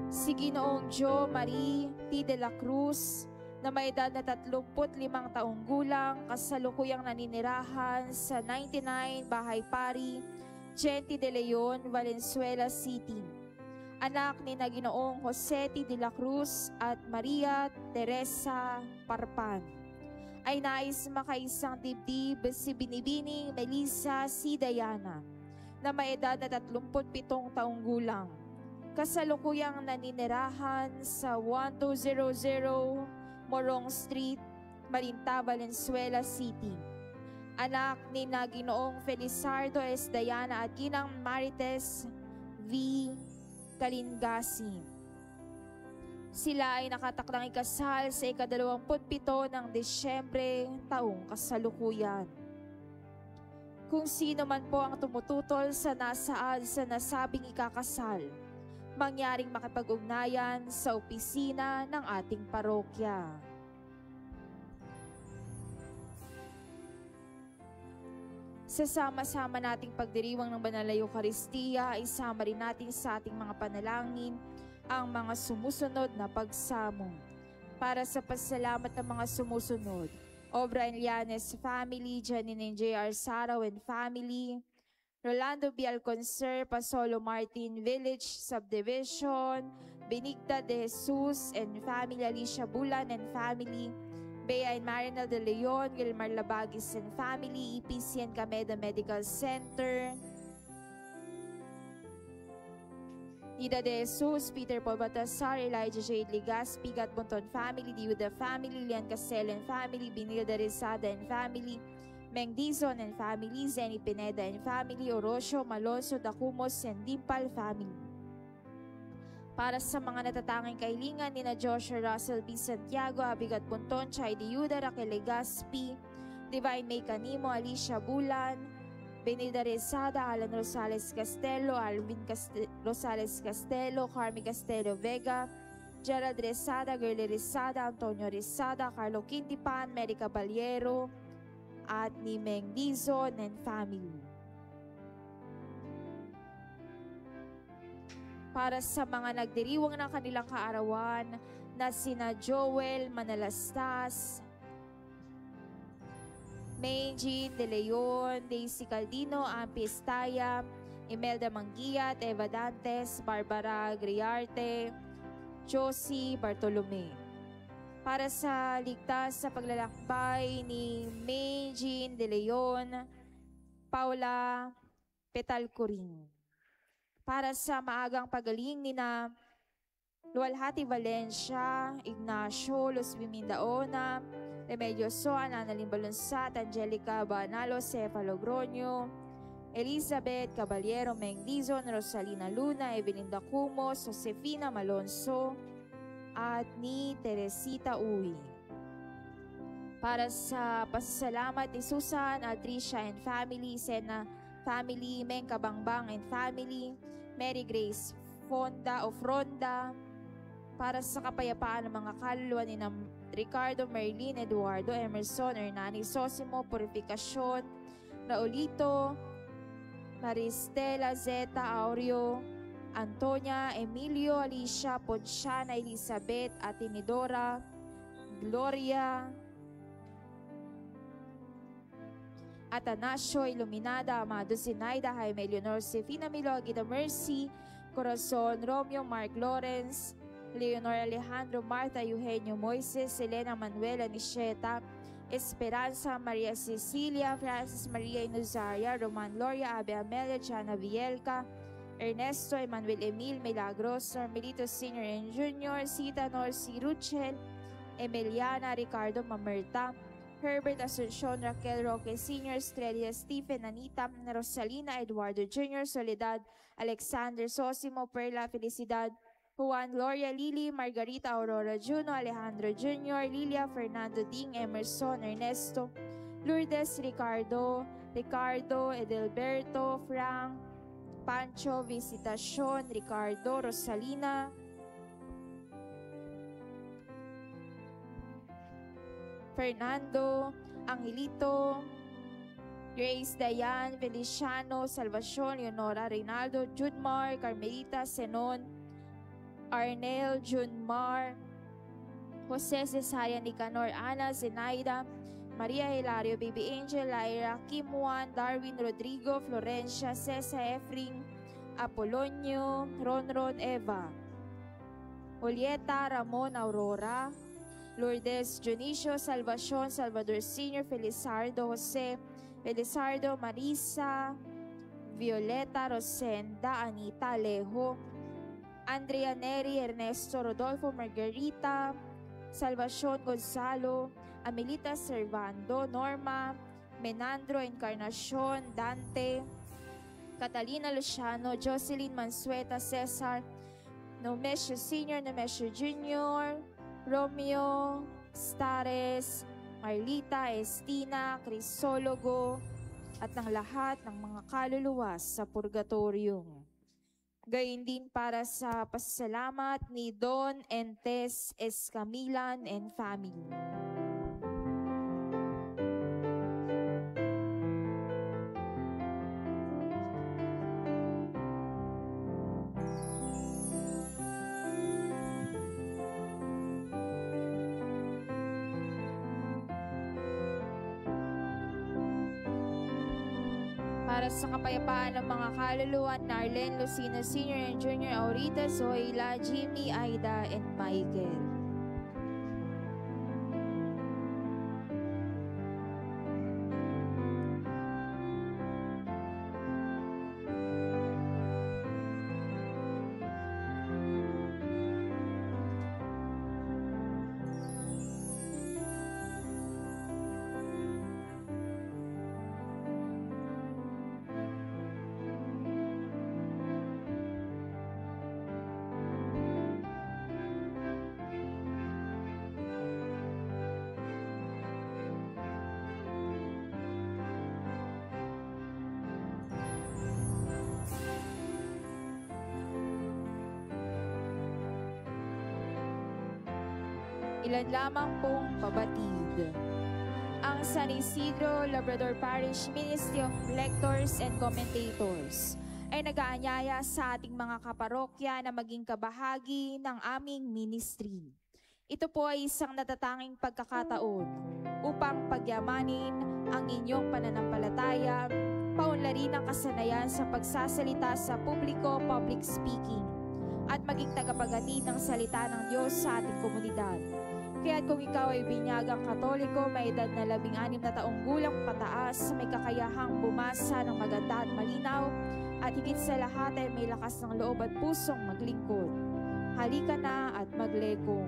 Si Ginoong Jo Marie T. de la Cruz, na may edad na 35 taong gulang, kasalukuyang naninirahan sa 99 Bahay Pari, Gente de Leon, Valenzuela City. Anak ni na Ginoong Jose T. de la Cruz at Maria Teresa Parpan. Ay nais makaisang dibdib si Binibining Melissa C. Diana, na may edad na 37 taong gulang, kasalukuyang naninirahan sa 1200 Morong Street, Marinta, Valenzuela City. Anak ni na Ginoong Felizardo S. Diana at Ginang Marites V. Kalingasi. Sila ay nakatakdang ikasal sa ika-27 ng Disyembre taong kasalukuyan. Kung sino man po ang tumututol sa nasaad sa nasabing ikakasal, mangyaring makipag-ugnayan sa opisina ng ating parokya. Sa sama-sama nating pagdiriwang ng Banal na Eucharistia, isama rin natin sa ating mga panalangin ang mga sumusunod na pagsamo. Para sa pasalamat ng mga sumusunod: Obra Enlianes family, Janine and J.R. Saraw and family, Rolando B. Alconcer, Pasolo Martin Village Subdivision, Benigda de Jesus and family, Alicia Bulan and family, Bea and Marinel de Leon, Gilmar Labagis and family, EPC and Cameda Medical Center, Nida de Jesus, Peter Paul Batasar, Elijah J. Ligaspi, Gat Bonton family, Diuda family, Lian Casel and family, Binilda Rizada and family, Meng Dizon and family, Zenny Pineda and family, Orosio Malonzo Dacumos and Dimpal family. Para sa mga natatanging kahilingan ni na Joshua Russell B. Santiago, Abigat Bunton, Chay Diuda, Raquel Legaspi, Divine May Canimo, Alicia Bulan, Benilda Rezada, Alan Rosales Castelo, Alvin Rosales Castelo, Carmi Castelo Vega, Gerald Rezada, Gerly Rezada, Antonio Rezada, Carlo Quintipan, Mary Caballero, at ni Meng Dizon and family. Para sa mga nagdiriwang ng kanilang kaarawan na sina Joel Manalastas, Maine De Leon, Daisy Caldino, Ampi Estaya, Imelda Manguiat, Eva Dantes, Barbara Griarte, Josie Bartolome. Para sa ligtas sa paglalakbay ni Maine De Leon, Paula Petalcurin. Para sa maagang pagaling ni na Lualhati Valencia, Ignacio Los Bimindaona, Remedio Soa, Annalyn Balunsat, Angelica Banalo, Cefa Logroño, Elizabeth Caballero, Meng Dizon, Rosalina Luna, Evelyn Dacumos, Josefina Malonzo, at ni Teresita Uy. Para sa pasasalamat ni Susan, Altricia and family, Sena family, Meng Kabangbang and family, Mary Grace Fonda of Ronda. Para sa kapayapaan ng mga kaluluwa ni Ricardo, Merlin, Eduardo, Emerson, Hernani, Sosimo, Purificacion, Raulito, Maristela, Zeta, Aureo, Antonia, Emilio, Alicia, Ponciana, Elizabeth, Atinidora, Gloria, Atanasio, Iluminada, Amado Zinaida, Jaime Leonor, Sefina Milo, Agida Mercy, Corazon, Romeo, Mark Lawrence, Leonor Alejandro, Marta, Eugenio Moises, Elena Manuela Nisheta, Esperanza, Maria Cecilia, Francis Maria Inuzaria, Roman Gloria, Abe Amelia, Jana Vielca, Ernesto, Emmanuel Emil, Milagros, Normelito Sr. and Jr., Sita Norsi Ruchel, Emiliana, Ricardo Mamerta, Herbert Asuncion, Raquel Roque Sr., Strelia Stephen, Anita, Rosalina, Eduardo Jr., Soledad, Alexander Sosimo, Perla Felicidad, Juan, Gloria, Lily, Margarita, Aurora, Juno, Alejandro Jr., Lilia, Fernando Ding, Emerson, Ernesto, Lourdes, Ricardo, Edelberto, Frank, Pancho, Visitacion, Ricardo, Rosalina, Fernando, Angelito, Grace Dayan, Feliciano, Salvacion, Leonora, Reynaldo, Judmar, Carmelita, Senon, Arnel, Junmar, Jose Cesaria, Nicanor, Ana, Zenaida, Maria Hilario, Baby Angel, Lyra, Kim Juan, Darwin, Rodrigo, Florencia, Cesa, Efring, Apolonio, Ronron, Eva, Julieta, Ramon, Aurora, Lourdes, Junicio, Salvacion, Salvador Sr., Felizardo, Jose, Felizardo, Marisa, Violeta, Rosenda, Anita, Alejo, Andrea Neri, Ernesto, Rodolfo, Margarita, Salvacion, Gonzalo, Amelita, Servando, Norma, Menandro, Encarnacion, Dante, Catalina Luciano, Jocelyn Mansueta, Cesar, Nomesio Sr., Nomesio Jr., Romeo, Stares, Marlita, Estina, Crisologo, at ng lahat ng mga kaluluwa sa purgatorio. Gayun din para sa pasasalamat ni Don and Tess Escamilan and family. Para sa kapayapaan ng mga kaluluwa, Narlen, Lucina Sr. and Jr., Aurita, Zoila, Jimmy, Aida, and Michael. Ilan lamang pong pabatid. Ang San Isidro Labrador Parish Ministry of Lectors and Commentators ay nag-aanyaya sa ating mga kaparokya na maging kabahagi ng aming ministry. Ito po ay isang natatanging pagkakataon upang pagyamanin ang inyong pananampalataya, paunlarin ang kasanayan sa pagsasalita sa publiko, public speaking, at maging tagapaghatid ng salita ng Diyos sa ating komunidad. Kaya kung ikaw ay binyagang Katoliko, may edad na 16 na taong gulang pataas, may kakayahang bumasa ng maganda at malinaw, at higit sa lahat ay may lakas ng loob at pusong maglingkod. Halika na at magleko.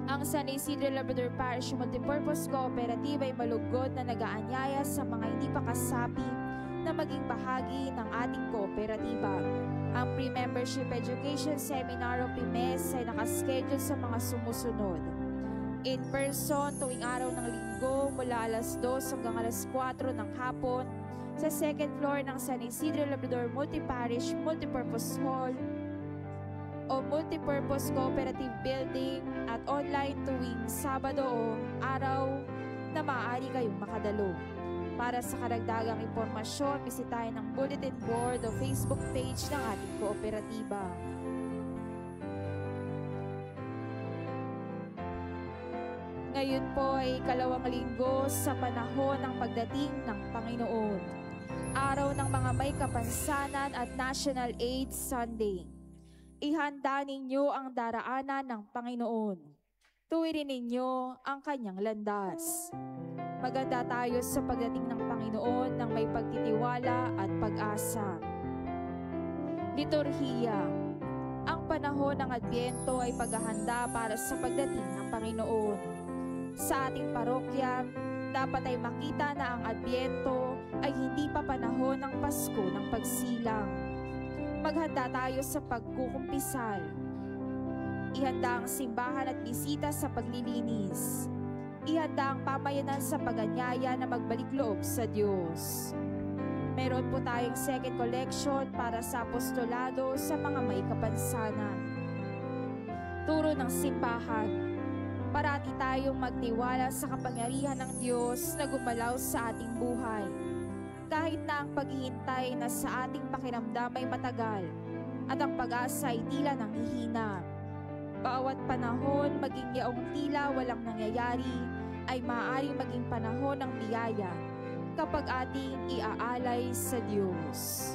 Ang San Isidro Labrador Parish Multipurpose Cooperative ay malugod na nag-aanyaya sa mga hindi pa kasapi na maging bahagi ng ating kooperatiba. Ang Pre-Membership Education Seminar o PMES ay nakaschedule sa mga sumusunod. In person, tuwing araw ng linggo mula alas 2 hanggang alas 4 ng hapon sa second floor ng San Isidro Labrador Multiparish Multipurpose Hall o Multipurpose Cooperative Building, at online tuwing Sabado o araw na maaari kayong makadalo. Para sa karagdagang impormasyon, bisitahin ang bulletin board o Facebook page ng ating kooperatiba. Ngayon po ay ikalawang linggo sa panahon ng pagdating ng Panginoon. Araw ng mga may kapansanan at National AIDS Sunday. Ihanda ninyo ang daraanan ng Panginoon. Tuwirin ninyo ang kanyang landas. Maganda tayo sa pagdating ng Panginoon ng may pagtitiwala at pag-asa. Liturhiya. Ang panahon ng Adbyento ay paghahanda para sa pagdating ng Panginoon. Sa ating parokya, dapat ay makita na ang Adbyento ay hindi pa panahon ng Pasko ng pagsilang. Maghanda tayo sa pagkukumpisal. Ihanda ang simbahan at bisita sa paglilinis. Ihanda ang pamayanan sa pag-anyaya na magbalik loob sa Diyos. Meron po tayong second collection para sa apostolado sa mga may kapansanan. Turo ng simbahan. Parati tayong magtiwala sa kapangyarihan ng Diyos na gumalaw sa ating buhay. Kahit na ang paghihintay na sa ating pakiramdam ay matagal at ang pag-asa ay tila nanghihina. Bawat panahon, maging yaong tila walang nangyayari, ay maaaring maging panahon ng biyaya kapag ating iaalay sa Diyos.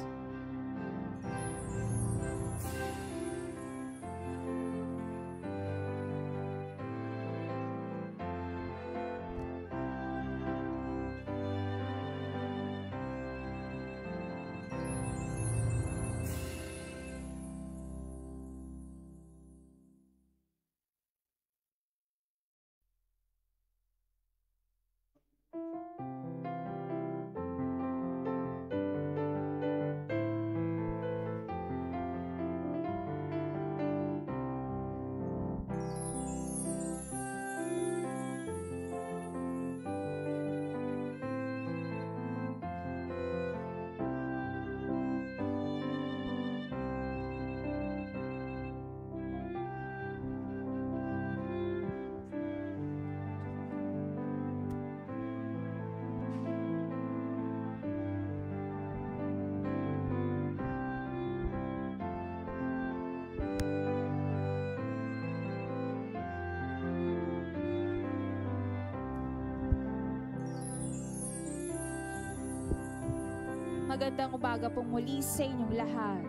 Magandang umaga pong muli sa inyong lahat.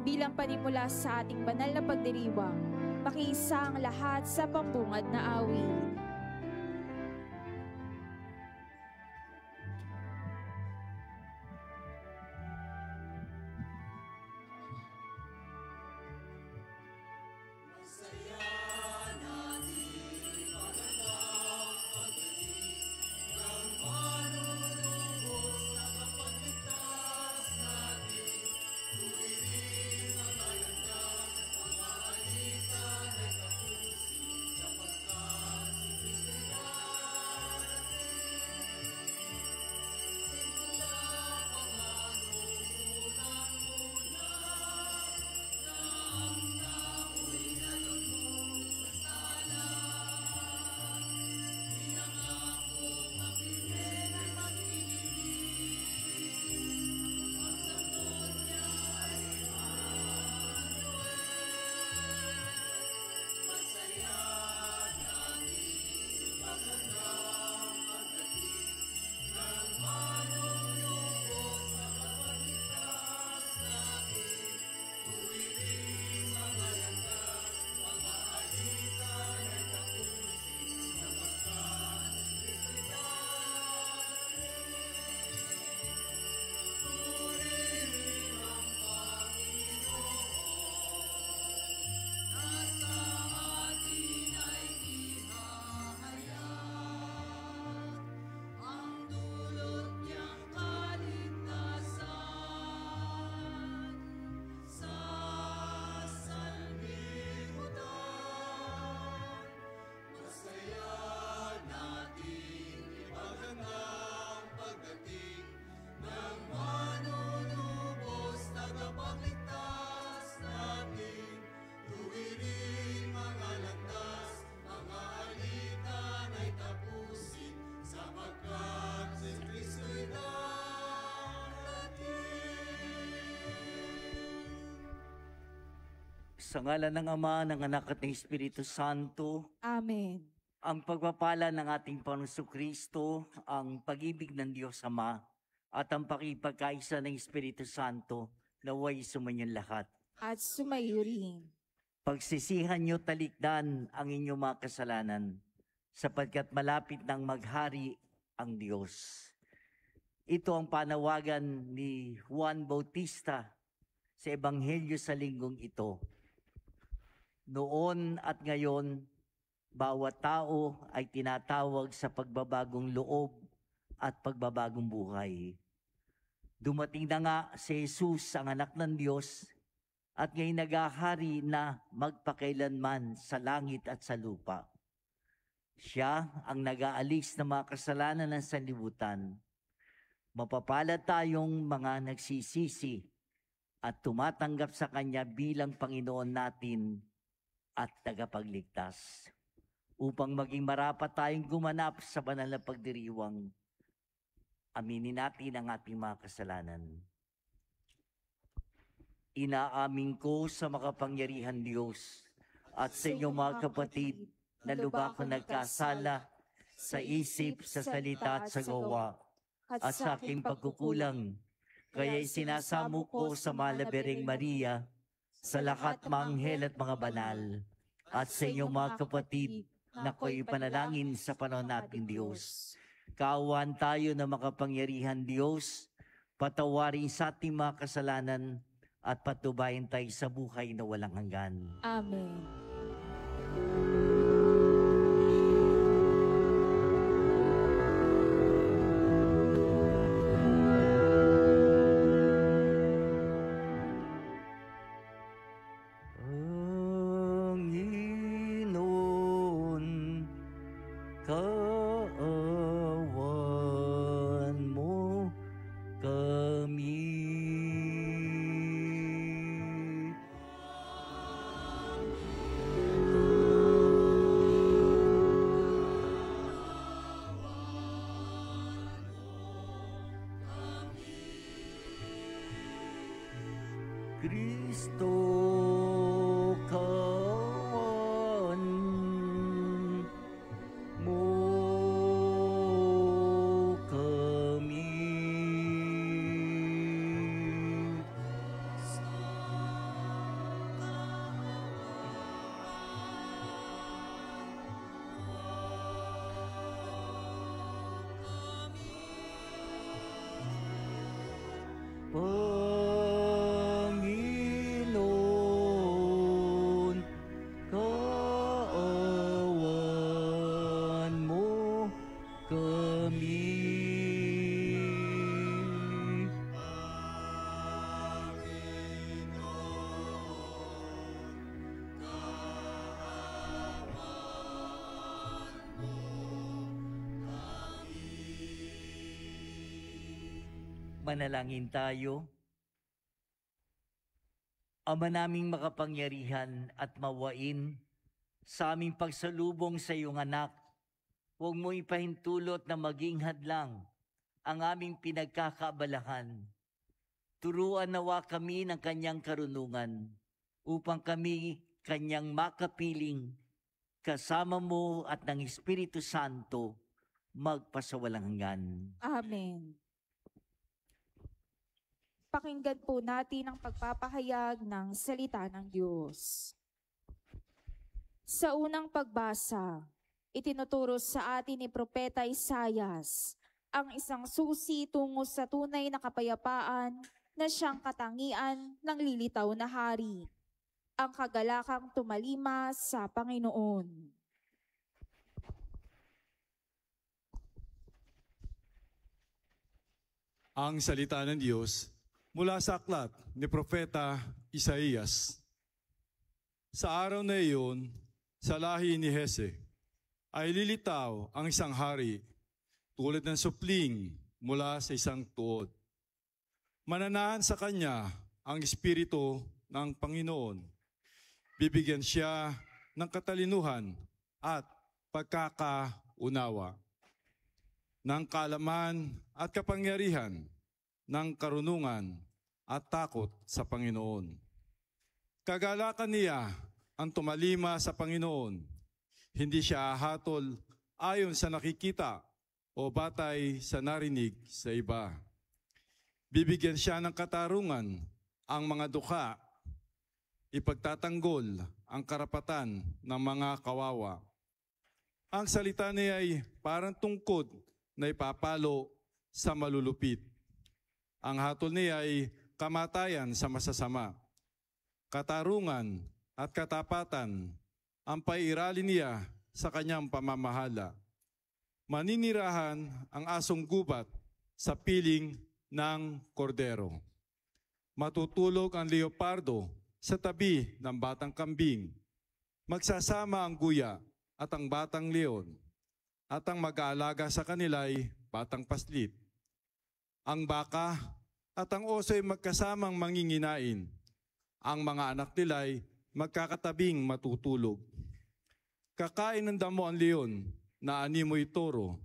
Bilang panimula sa ating banal na pagdiriwang, makiisa ang lahat sa pambungad na awit. Sa ngalan ng Ama, ng Anak at ng Espiritu Santo. Amen. Ang pagpapala ng ating Panginoong Kristo, ang pag-ibig ng Diyos Ama, at ang pakipagkaisa ng Espiritu Santo, naway sumanyang lahat. At sumayo rin. Pagsisihan niyo talikdan ang inyong mga kasalanan, sapagkat malapit nang maghari ang Diyos. Ito ang panawagan ni Juan Bautista sa Ebanghelyo sa linggong ito. Noon at ngayon, bawat tao ay tinatawag sa pagbabagong loob at pagbabagong buhay. Dumating na nga si Jesus, ang anak ng Diyos, at ngayon naghahari na magpakailanman sa langit at sa lupa. Siya ang nag-aalis ng mga kasalanan ng sanlibutan. Mapapalad tayong mga nagsisisi at tumatanggap sa Kanya bilang Panginoon natin at tagapagligtas. upang maging marapat tayong gumanap sa banal na pagdiriwang. Aminin natin ang ating mga kasalanan. Inaamin ko sa makapangyarihan Diyos at sa inyong mga kapatid na lubha akong nagkasala sa isip, sa salita at sa gawa at sa aking pagkukulang. Kaya isinasamo ko sa Malabereng Maria, sa lahat mga anghel at mga banal, at sa inyong mga kapatid na ko'y ipanalangin sa panahon nating Diyos. Kaawaan tayo na makapangyarihan Diyos, patawarin sa ating mga kasalanan at patubayan tayo sa buhay na walang hanggan. Amen. Kristo, kawan mo kami. Manalangin tayo. Ama naming makapangyarihan at mawain, sa aming pagsalubong sa iyong anak, huwag mo ipahintulot na maging hadlang ang aming pinagkakaabalahan. Turuan nawa kami ng kanyang karunungan upang kami kanyang makapiling kasama mo at ng Espiritu Santo magpasawalang hanggan. Amen. Pakinggan po natin ang pagpapahayag ng salita ng Diyos. Sa unang pagbasa, itinuturo sa atin ni Propeta Isaias ang isang susi tungo sa tunay na kapayapaan na siyang katangian ng lilitaw na hari, ang kagalakang tumalima sa Panginoon. Ang salita ng Diyos mula sa aklat ni Propeta Isaias. Sa araw na iyon, sa lahi ni Hese, ay lilitaw ang isang hari tulad ng supling mula sa isang tuod. Mananahan sa kanya ang Espiritu ng Panginoon. Bibigyan siya ng katalinuhan at pagkakaunawa, ng kaalaman at kapangyarihan, ng karunungan at takot sa Panginoon. Kagalakan niya ang tumalima sa Panginoon. Hindi siya hatol ayon sa nakikita o batay sa narinig sa iba. Bibigyan siya ng katarungan ang mga dukha, ipagtatanggol ang karapatan ng mga kawawa. Ang salita niya ay parang tungkod na ipapalo sa malulupit. Ang hatol niya ay kamatayan sa masasama. Katarungan at katapatan ang pairali niya sa kanyang pamamahala. Maninirahan ang asong gubat sa piling ng kordero. Matutulog ang leopardo sa tabi ng batang kambing. Magsasama ang guya at ang batang leon, at ang mag-aalaga sa kanila'y batang paslit. Ang baka at ang oso ay magkasamang manginginain. Ang mga anak nila'y magkakatabing matutulog. Kakain ng damo ang leon na animoy toro.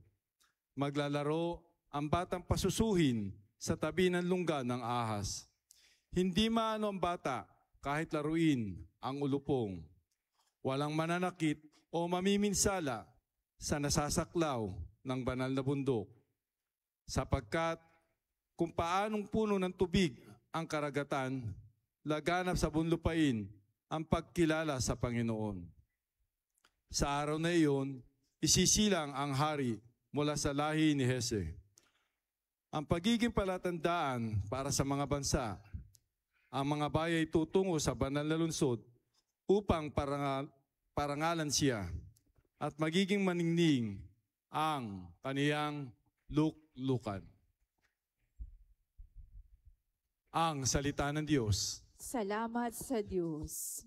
Maglalaro ang batang pasusuhin sa tabi ng lungga ng ahas. Hindi maano ang bata kahit laruin ang ulupong. Walang mananakit o mamiminsala sa nasasaklaw ng banal na bundok. Sapagkat kung paanong puno ng tubig ang karagatan, laganap sa bunlupain ang pagkilala sa Panginoon. Sa araw na iyon, isisilang ang hari mula sa lahi ni Hese. Ang pagiging palatandaan para sa mga bansa, ang mga bayay tutungo sa banal na lungsod upang parangalan siya at magiging maningning ang kaniyang luklukan. Ang salita ng Diyos. Salamat sa Diyos.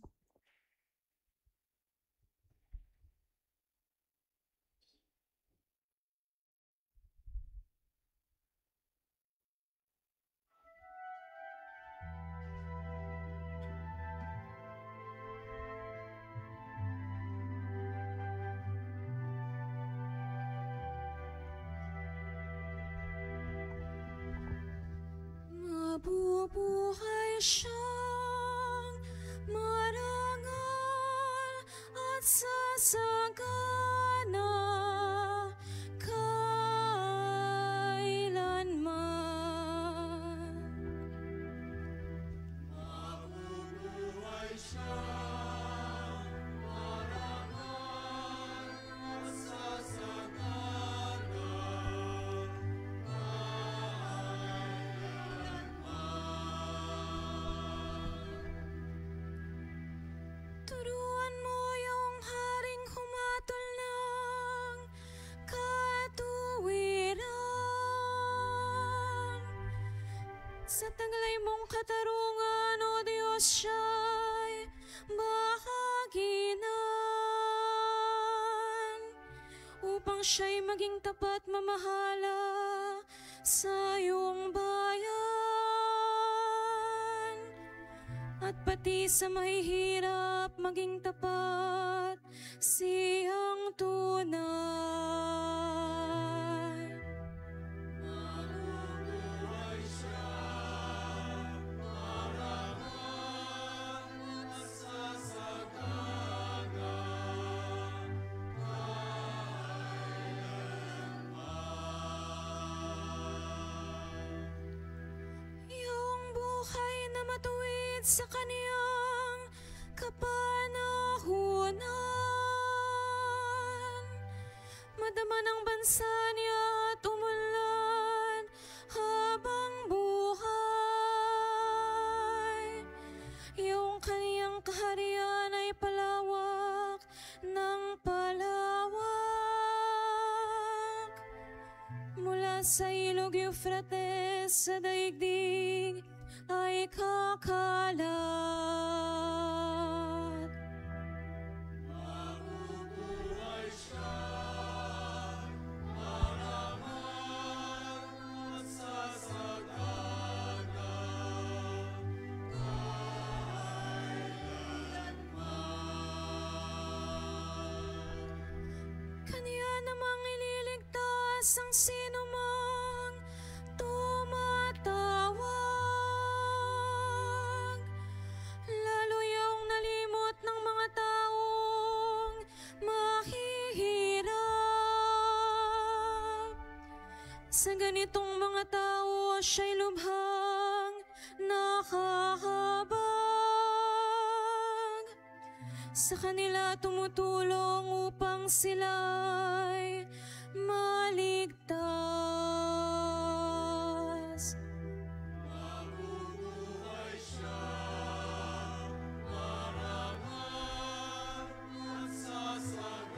Mabubuhay siyang marangal at sasagana kailanman. Mabubuhay siyang marangal at sasagana. Turuan mo yung haring humatol ng katuwiran. Sa taglay mong katarungan, O Diyos, siya'y bahaginan, upang siya'y maging tapat mamahala sa iyong bayan, at pati sa mahihirap maging tapat siyang tunay. Mabubuhay siyang marangal at sasagana kailanman. Iyong buhay na matuwid sa kaniyang kapanahunan, madama ng bansa niya at umunlad habang buhay. Iyong kaniyang kaharian ay palawak ng palawak, mula sa ilog Euphrates sa daigdig ay kakalat. Mabubuhay siyang marangal at sasagana kailanman. Kaniya namang ililigtas ang sinumang tumatawag, lalo yung nalimot ng mga taong mahihirap. Sa ganitong mga tao siya'y lubhang nakahabag, sa kanila tumutulong upang sila'y maligtas. Mabubuhay siyang marangal at sasagana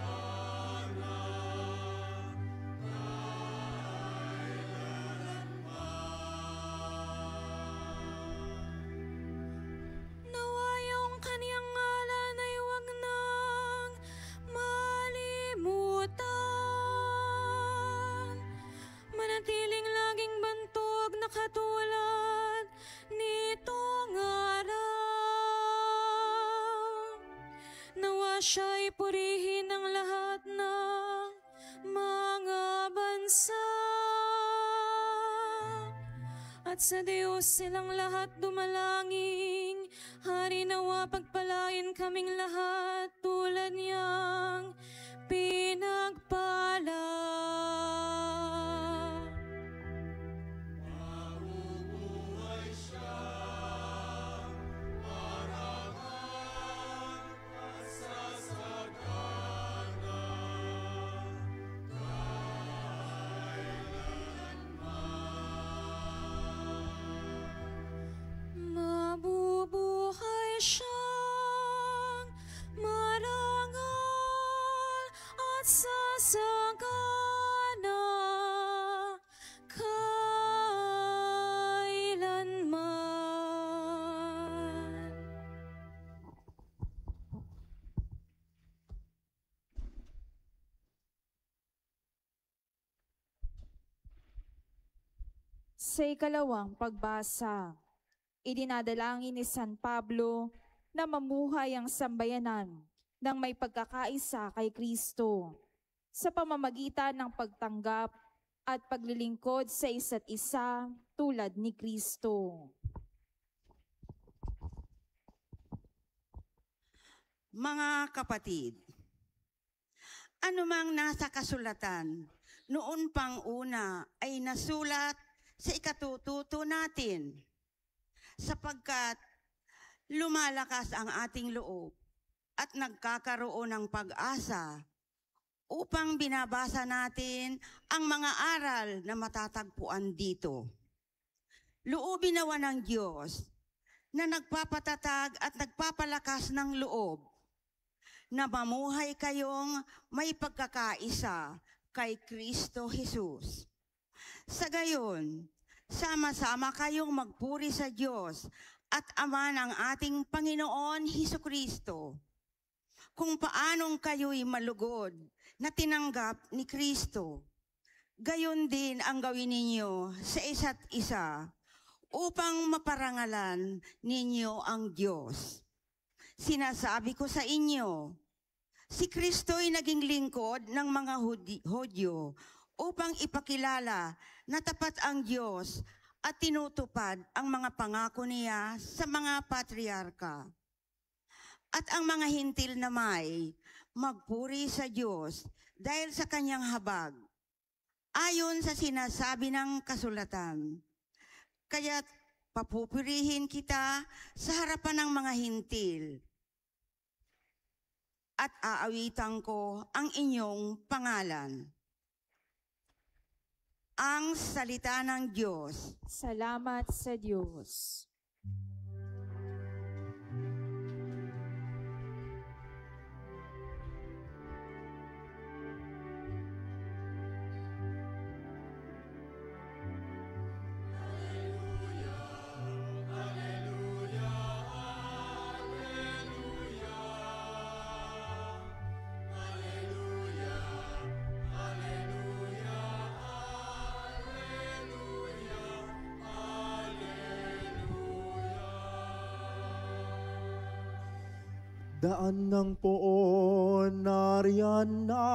kailanman. Nawa yung kaniyang ngalan ay huwag nang malimutan, manatiling laging bantog na katulad nitong araw. Nawa siya'y purihin ng at sa Diyos silang lahat dumalangin. Hari nawa pagpalain kaming lahat tulad niyang pinagpala. Mabubuhay siyang marangal at sasagana kailanman. Sa ikalawang pagbasa, idinadalangin ni San Pablo na mamuhay ang sambayanan ng may pagkakaisa kay Kristo sa pamamagitan ng pagtanggap at paglilingkod sa isa't isa tulad ni Kristo. Mga kapatid, anumang nasa kasulatan, noon pang una ay nasulat sa ikatututo natin, sapagkat lumalakas ang ating loob at nagkakaroon ng pag-asa upang binabasa natin ang mga aral na matatagpuan dito. Loobin nawa ng Diyos na nagpapatatag at nagpapalakas ng loob na mamuhay kayong may pagkakaisa kay Kristo Jesus. Sa gayon, sama-sama kayong magpuri sa Diyos at Ama ng ating Panginoon Hesukristo, kung paanong kayo'y malugod na tinanggap ni Kristo. Gayon din ang gawin ninyo sa isa't isa upang maparangalan ninyo ang Diyos. Sinasabi ko sa inyo, si Kristo'y naging lingkod ng mga Hudyo upang ipakilala na tapat ang Diyos at tinutupad ang mga pangako niya sa mga patriarka. At ang mga hintil na may magpuri sa Diyos dahil sa kanyang habag, ayon sa sinasabi ng kasulatan. Kaya't papupurihin kita sa harapan ng mga hintil at aawitan ko ang inyong pangalan. Ang salita ng Diyos. Salamat sa Diyos. Daan ng poon nariyan na,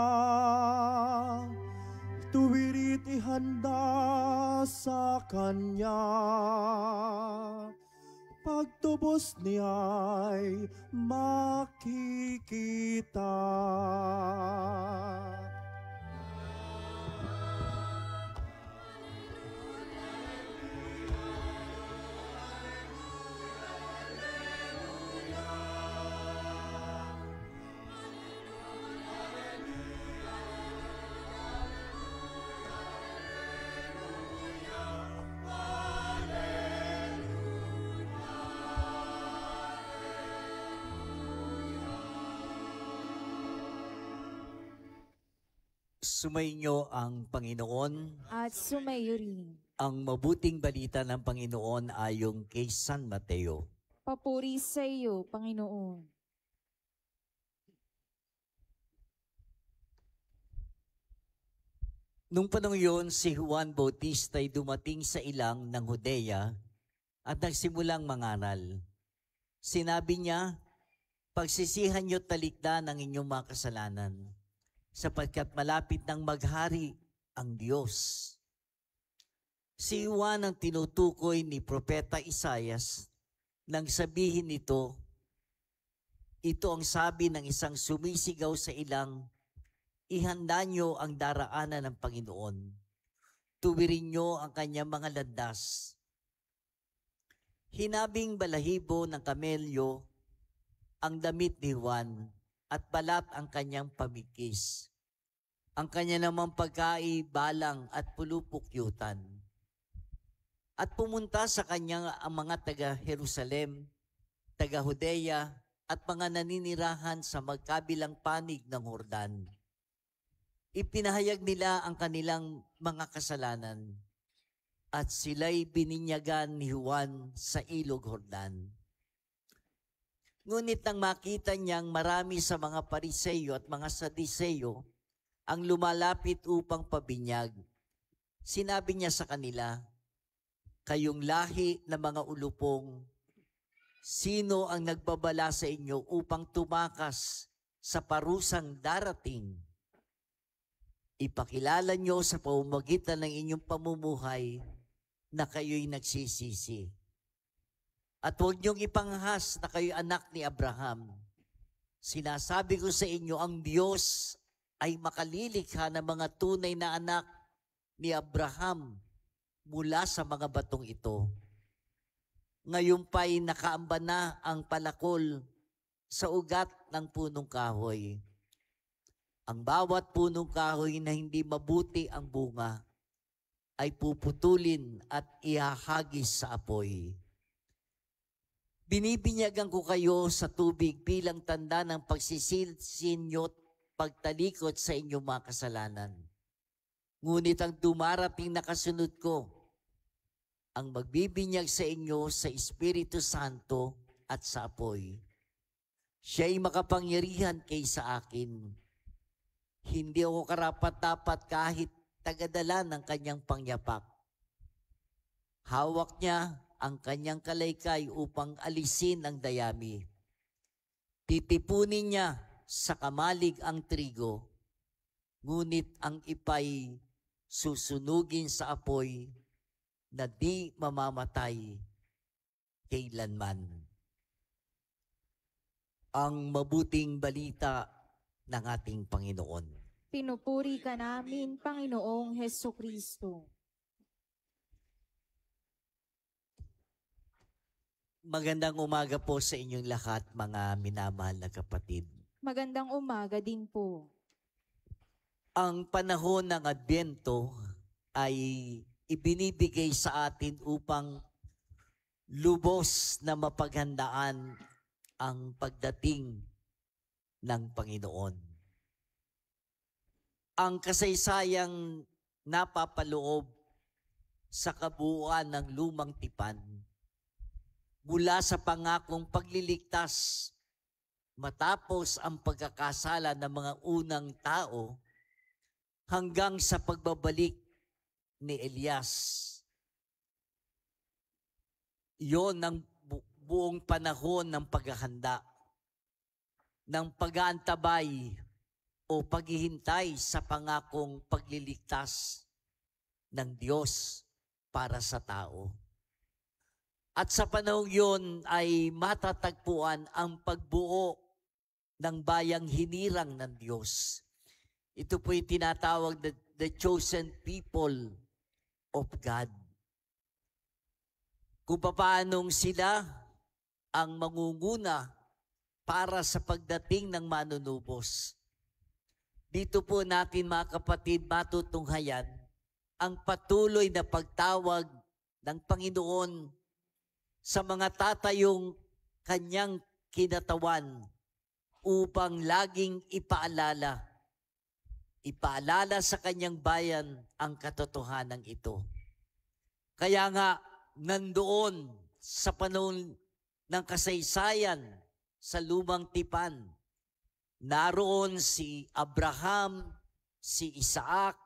tuwirit ihanda sa Kanya. Pagtubos niya'y makikita. Sumainyo ang Panginoon. At sumayo rin. Ang mabuting balita ng Panginoon ayon kay San Mateo. Papuri sa iyo, Panginoon. Nung panahon yun, si Juan Bautista ay dumating sa ilang ng Judea at nagsimulang mangaral. Sinabi niya, pagsisihan niyo talikdan ang inyong mga kasalanan, sapagkat malapit nang maghari ang Diyos. Si Juan ang tinutukoy ni Propeta Isaias nang sabihin nito, ito ang sabi ng isang sumisigaw sa ilang, ihanda nyo ang daraanan ng Panginoon. Tuwirin nyo ang kanyang mga landas. Hinabing balahibo ng kamelyo ang damit ni Juan at balat ang kanyang pamikis. Ang kanya namang pagkai, balang at pulupukyutan. At pumunta sa kanya ang mga taga-Jerusalem, taga-Judea at mga naninirahan sa magkabilang panig ng Jordan. Ipinahayag nila ang kanilang mga kasalanan at sila'y bininyagan ni Juan sa ilog Jordan. Ngunit nang makita niyang marami sa mga Pariseyo at mga Sadiseyo ang lumalapit upang pabinyag, sinabi niya sa kanila, kayong lahi ng mga ulupong, sino ang nagbabala sa inyo upang tumakas sa parusang darating? Ipakilala nyo sa pamamagitan ng inyong pamumuhay na kayo'y nagsisisi. At huwag niyong ipanghas na kayo'y anak ni Abraham. Sinasabi ko sa inyo, ang Diyos ay makalilikha ng mga tunay na anak ni Abraham mula sa mga batong ito. Ngayon pa'y nakaamba na ang palakol sa ugat ng punong kahoy. Ang bawat punong kahoy na hindi mabuti ang bunga ay puputulin at ihahagis sa apoy. Binibinyagan ko kayo sa tubig bilang tanda ng pagsisilsinyo at pagtalikod sa inyong mga kasalanan. Ngunit ang dumarating na kasunod ko, ang magbibinyag sa inyo sa Espiritu Santo at sa apoy. Siya'y makapangyarihan kaysa akin. Hindi ako karapat-dapat kahit tagadala ng kanyang pangyapak. Hawak niya ang kanyang kalaykay upang alisin ang dayami. Titipunin niya sa kamalig ang trigo, ngunit ang ipay susunugin sa apoy na di mamamatay kailanman. Ang mabuting balita ng ating Panginoon. Pinupuri ka namin, Panginoong Hesukristo. Magandang umaga po sa inyong lahat, mga minamahal na kapatid. Magandang umaga din po. Ang panahon ng Adbyento ay ibinibigay sa atin upang lubos na mapaghandaan ang pagdating ng Panginoon. Ang kasaysayang napapaloob sa kabuuan ng lumang tipan mula sa pangakong pagliligtas matapos ang pagkakasala ng mga unang tao hanggang sa pagbabalik ni Elias. Iyon ang buong panahon ng paghahanda, ng pag-aantabay o paghihintay sa pangakong pagliligtas ng Diyos para sa tao. At sa panahong yun ay matatagpuan ang pagbuo ng bayang hinirang ng Diyos. Ito po yung tinatawag na the chosen people of God. Kung paanong sila ang mangunguna para sa pagdating ng manunubos. Dito po natin mga kapatid matutunghayan ang patuloy na pagtawag ng Panginoon sa mga tatayong kanyang kinatawan upang laging ipaalala sa kanyang bayan ang katotohanan ito. Kaya nga, nandoon sa panahon ng kasaysayan sa lumang tipan, naroon si Abraham, si Isaac,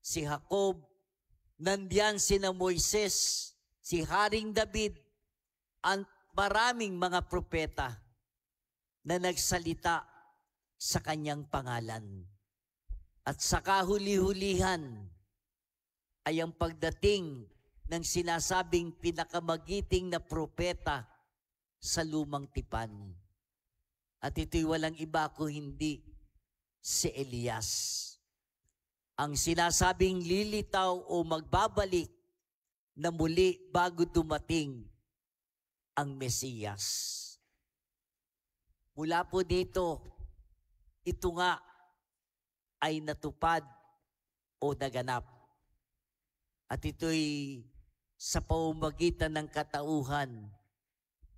si Jacob, nandiyan sina Moises, si Haring David, ang maraming mga propeta na nagsalita sa kanyang pangalan. At sa kahuli-hulihan, ay ang pagdating ng sinasabing pinakamagiting na propeta sa lumang tipan. At ito'y walang iba kung hindi si Elias. Ang sinasabing lilitaw o magbabalik na muli bago dumating ang Mesiyas. Mula po dito, ito nga ay natupad o naganap. At ito'y sa pamamagitan ng katauhan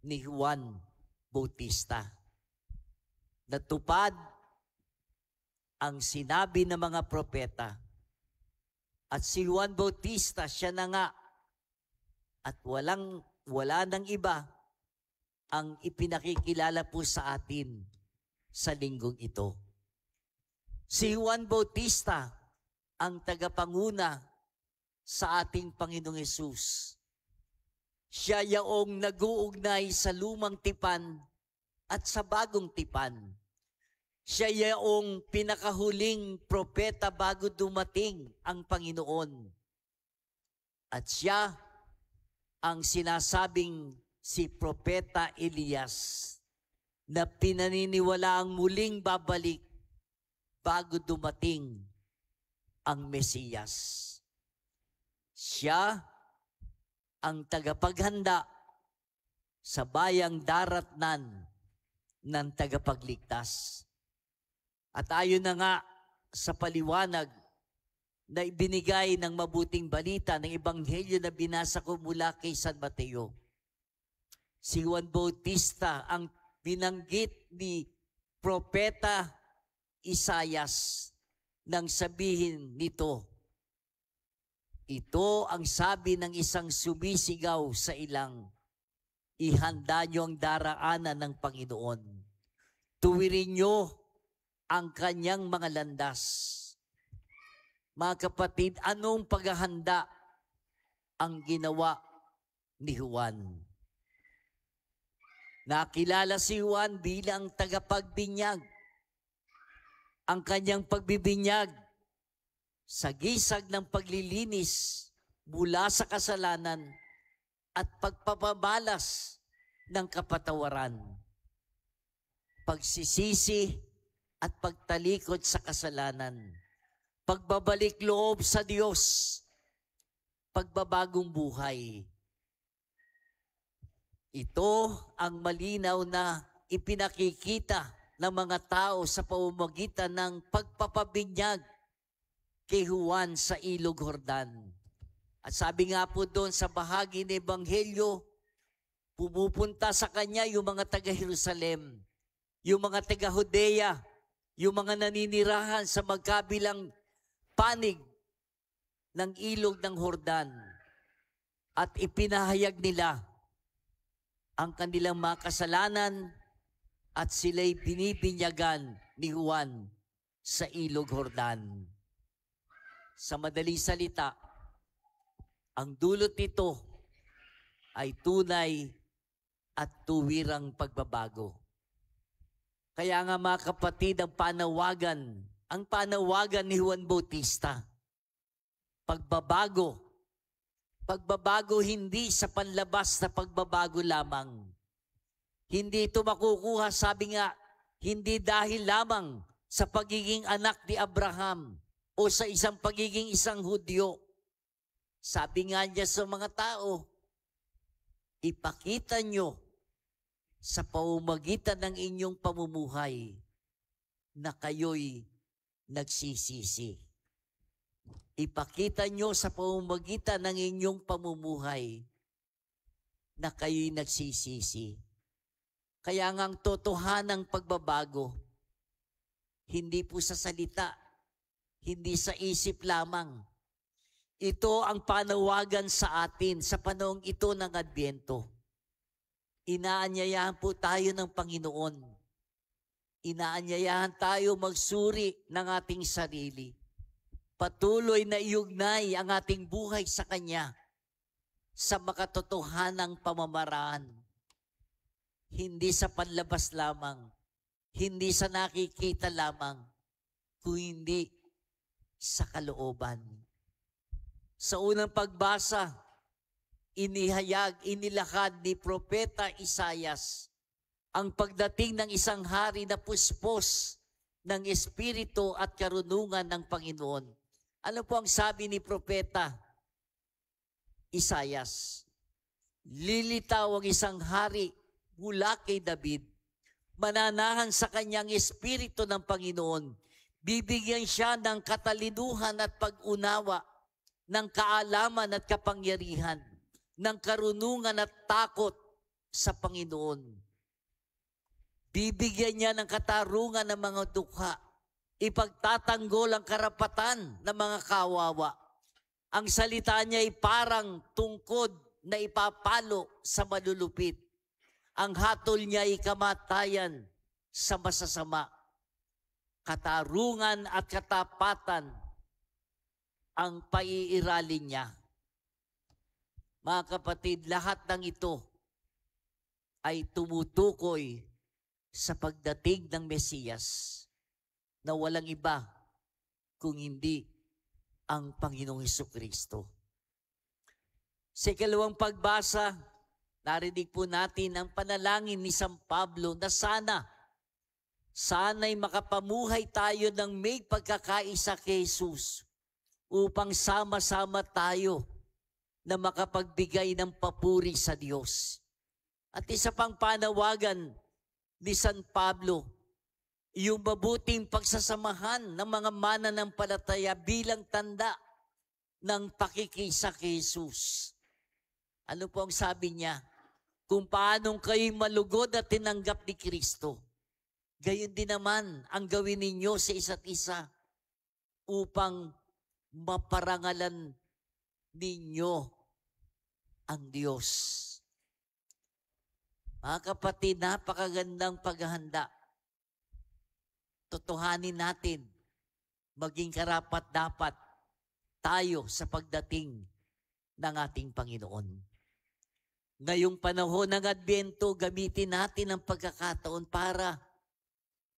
ni Juan Bautista. Natupad ang sinabi ng mga propeta. At si Juan Bautista, siya na nga, at wala nang iba ang ipinakikilala po sa atin sa linggong ito. Si Juan Bautista ang tagapanguna sa ating Panginoong Hesus. Siya yaong nag-uugnay sa lumang tipan at sa bagong tipan. Siya yaong pinakahuling propeta bago dumating ang Panginoon. At siya ang sinasabing si Propeta Elias na pinaniniwalaang muling babalik bago dumating ang Mesiyas. Siya ang tagapaghanda sa bayang daratnan ng tagapagligtas. At ayon na nga sa paliwanag na ibinigay ng mabuting balita ng Ebanghelyo na binasa ko mula kay San Mateo, si Juan Bautista ang binanggit ni Propeta Isayas nang sabihin nito, ito ang sabi ng isang sumisigaw sa ilang, ihanda niyo ang daraanan ng Panginoon. Tuwirin niyo ang kanyang mga landas. Mga kapatid, anong paghahanda ang ginawa ni Juan? Nakilala si Juan bilang tagapagbinyag. Ang kanyang pagbibinyag sa gisag ng paglilinis mula sa kasalanan at pagpapabalas ng kapatawaran, pagsisisi at pagtalikod sa kasalanan, pagbabalik loob sa Diyos, pagbabagong buhay. Ito ang malinaw na ipinakikita ng mga tao sa pamamagitan ng pagpapabinyag kay Juan sa Ilog Jordan. At sabi nga po doon sa bahagi ng Ebanghelyo, pumupunta sa kanya yung mga taga-Jerusalem, yung mga taga-Judea, yung mga naninirahan sa magkabilang panig ng Ilog ng Jordan. At ipinahayag nila ang kanilang mga kasalanan at sila'y binibinyagan ni Juan sa Ilog Jordan. Sa madaling salita, ang dulot nito ay tunay at tuwirang pagbabago. Kaya nga mga kapatid, ang panawagan ni Juan Bautista, pagbabago. Pagbabago hindi sa panlabas na pagbabago lamang. Hindi ito makukuha, sabi nga, hindi dahil lamang sa pagiging anak ni Abraham o sa pagiging isang Hudyo. Sabi nga niya sa mga tao, ipakita nyo sa pamamagitan ng inyong pamumuhay na kayo'y nagsisisi. Ipakita nyo sa pamamagitan ng inyong pamumuhay na kayo'y nagsisisi. Kaya nga ang totohanang pagbabago, hindi po sa salita, hindi sa isip lamang. Ito ang panawagan sa atin sa panahong ito ng Adbyento. Inaanyayahan po tayo ng Panginoon. Inaanyayahan tayo magsuri ng ating sarili. Patuloy na iugnay ang ating buhay sa Kanya sa makatotohanang pamamaraan. Hindi sa panlabas lamang, hindi sa nakikita lamang, kung hindi sa kalooban. Sa unang pagbasa, inilahad ni Propeta Isayas ang pagdating ng isang hari na puspos ng Espiritu at karunungan ng Panginoon. Ano po ang sabi ni Propeta Isayas? Lilitaw ang isang hari mula kay David, mananahan sa kanyang Espiritu ng Panginoon. Bibigyan siya ng katalinuhan at pag-unawa, ng kaalaman at kapangyarihan, ng karunungan at takot sa Panginoon. Bibigyan niya ng katarungan ng mga dukha, ipagtatanggol ang karapatan ng mga kawawa. Ang salita niya ay parang tungkod na ipapalo sa malulupit. Ang hatol niya ay kamatayan sa masasama. Katarungan at katapatan ang paiiralin niya. Mga kapatid, lahat ng ito ay tumutukoy sa pagdating ng Mesiyas na walang iba kung hindi ang Panginoong Hesukristo. Sa ikalawang pagbasa, narinig po natin ang panalangin ni San Pablo na sana'y makapamuhay tayo ng may pagkakaisa kay Jesus upang sama-sama tayo na makapagbigay ng papuri sa Diyos. At isa pang panawagan ni San Pablo, yung mabuting pagsasamahan ng mga mananampalataya bilang tanda ng pakikisa kay Jesus. Ano po ang sabi niya? Kung paanong kayo'y malugod at tinanggap ni Kristo, gayon din naman ang gawin ninyo sa isa't isa upang maparangalan ninyo ang Diyos. Mga kapatid, napakagandang paghahanda. Totohanin natin, maging karapat-dapat tayo sa pagdating ng ating Panginoon. Ngayong panahon ng Adbyento, gamitin natin ang pagkakataon para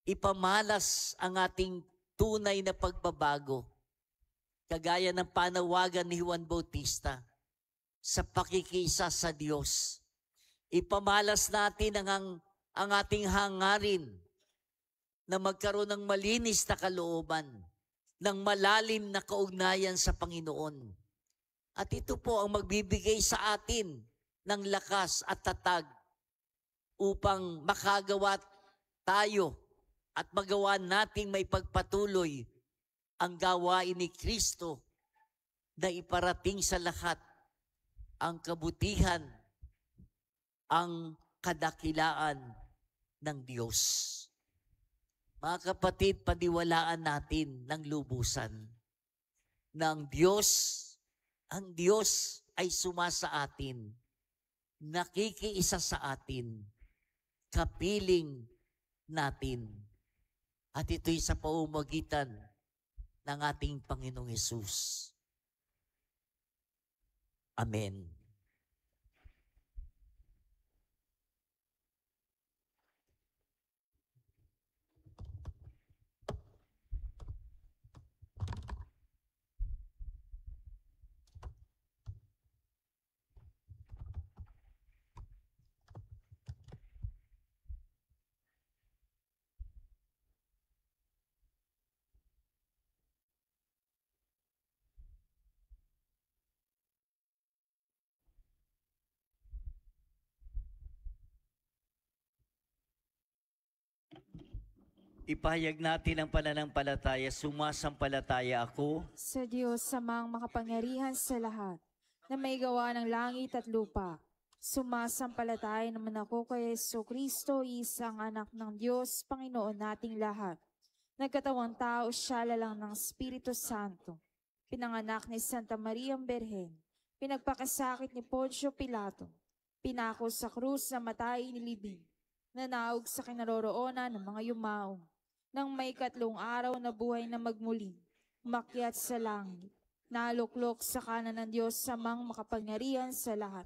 ipamalas ang ating tunay na pagbabago, kagaya ng panawagan ni Juan Bautista sa pakikisa sa Diyos. Ipamalas natin ang ating hangarin na magkaroon ng malinis na kalooban, ng malalim na kaugnayan sa Panginoon. At ito po ang magbibigay sa atin ng lakas at tatag upang makagawa tayo at magawa nating may pagpatuloy ang gawain ni Kristo na iparating sa lahat ang kabutihan, ang kadakilaan ng Diyos. Mga kapatid, paniwalaan natin ng lubusan na ang Diyos ay sumasa atin, nakikiisa sa atin, kapiling natin. At ito'y sa pamamagitan ng ating Panginoong Hesus. Amen. Ipahayag natin ang pananampalataya. Sumasampalataya ako Sa Diyos samang makapangyarihan sa lahat, na may gawa ng langit at lupa. Sumasampalataya naman ako kay Jesucristo, isang anak ng Diyos, Panginoon nating lahat. Nagkatawang tao siya lalang ng Espiritu Santo. Pinanganak ni Santa Maria Berhen. Pinagpakasakit ni Poncio Pilato. Pinako sa krus na matay nilibing. Nanaog sa kinaroroonan ng mga yumao. Nang may 3 araw na buhay na magmuli, umakyat sa langit, naluklok sa kanan ng Diyos samang makapangyarihan sa lahat.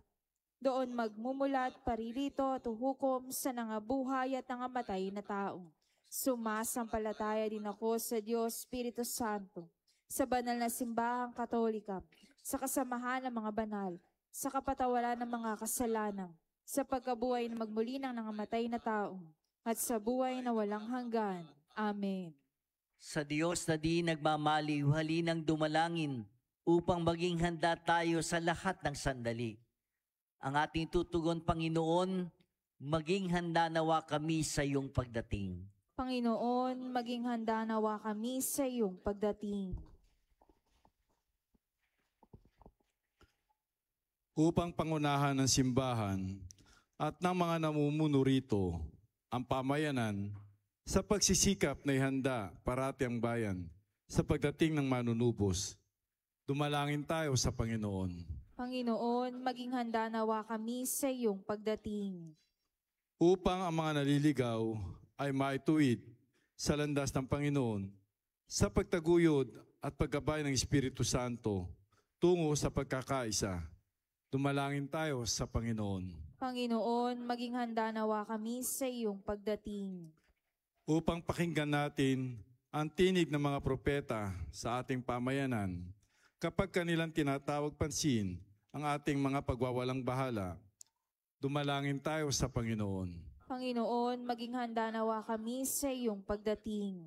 Doon magmumulat, paririto at uhukom sa nangabuhay at nangamatay na tao. Sumasampalataya din ako sa Diyos Espiritu Santo, sa banal na simbahang Katolika, sa kasamahan ng mga banal, sa kapatawaran ng mga kasalanan, sa pagkabuhay na magmuli ng nangamatay na tao, at sa buhay na walang hanggan. Amen. Sa Diyos na di nagmamaliw, halinang dumalangin upang maging handa tayo sa lahat ng sandali. Ang ating tutugon, Panginoon, maging handa nawa kami sa iyong pagdating. Panginoon, maging handa nawa kami sa iyong pagdating. Upang pangunahan ng simbahan at ng mga namumuno rito ang pamayanan sa pagsisikap na ihanda parati ang bayan sa pagdating ng manunubos, dumalangin tayo sa Panginoon. Panginoon, maging handa nawa kami sa iyong pagdating. Upang ang mga naliligaw ay maituwid sa landas ng Panginoon sa pagtaguyod at paggabay ng Espiritu Santo tungo sa pagkakaisa, dumalangin tayo sa Panginoon. Panginoon, maging handa nawa kami sa iyong pagdating. Upang pakinggan natin ang tinig ng mga propeta sa ating pamayanan kapag kanilang tinatawag pansin ang ating mga pagwawalang bahala, dumalangin tayo sa Panginoon. Panginoon, maging handa nawa kami sa iyong pagdating.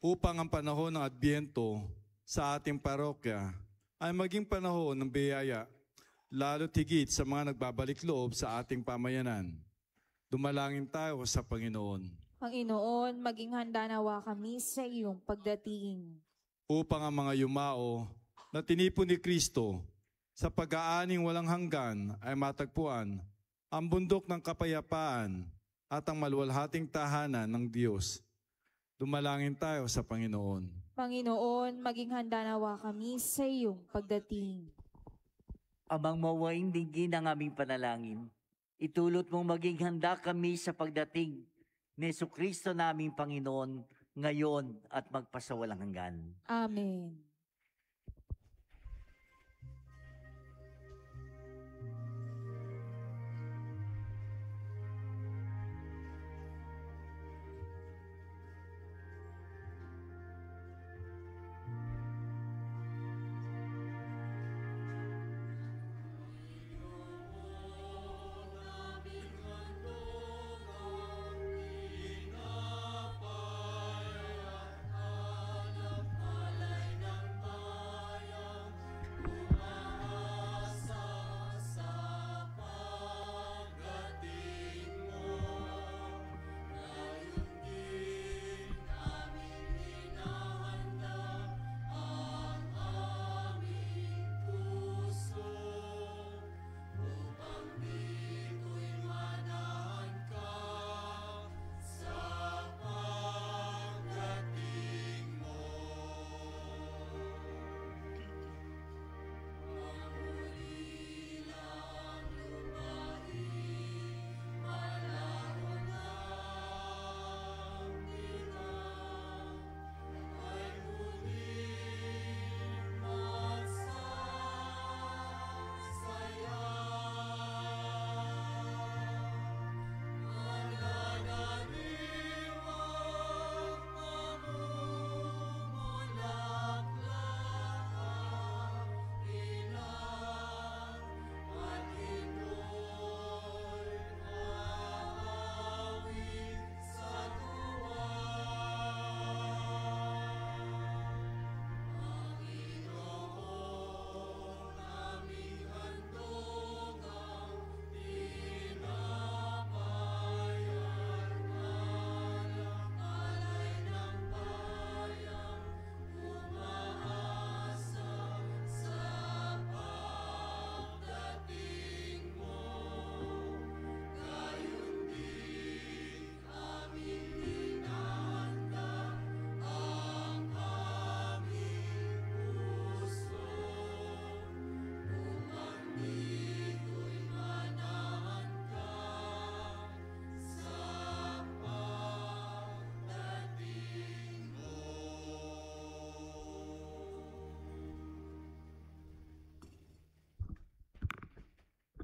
Upang ang panahon ng Adbyento sa ating parokya ay maging panahon ng biyaya, lalo't higit sa mga nagbabalik loob sa ating pamayanan, dumalangin tayo sa Panginoon. Panginoon, maging handa nawa kami sa iyong pagdating. Upang ang mga yumao na tinipon ni Kristo sa pag-aaning walang hanggan ay matagpuan ang bundok ng kapayapaan at ang maluwalhating tahanan ng Diyos, dumalangin tayo sa Panginoon. Panginoon, maging handa nawa kami sa iyong pagdating. Amang mawaing dinggin ang aming panalangin, itulot mong maging handa kami sa pagdating ni Jesucristo naming Panginoon ngayon at magpasawalang hanggan. Amen.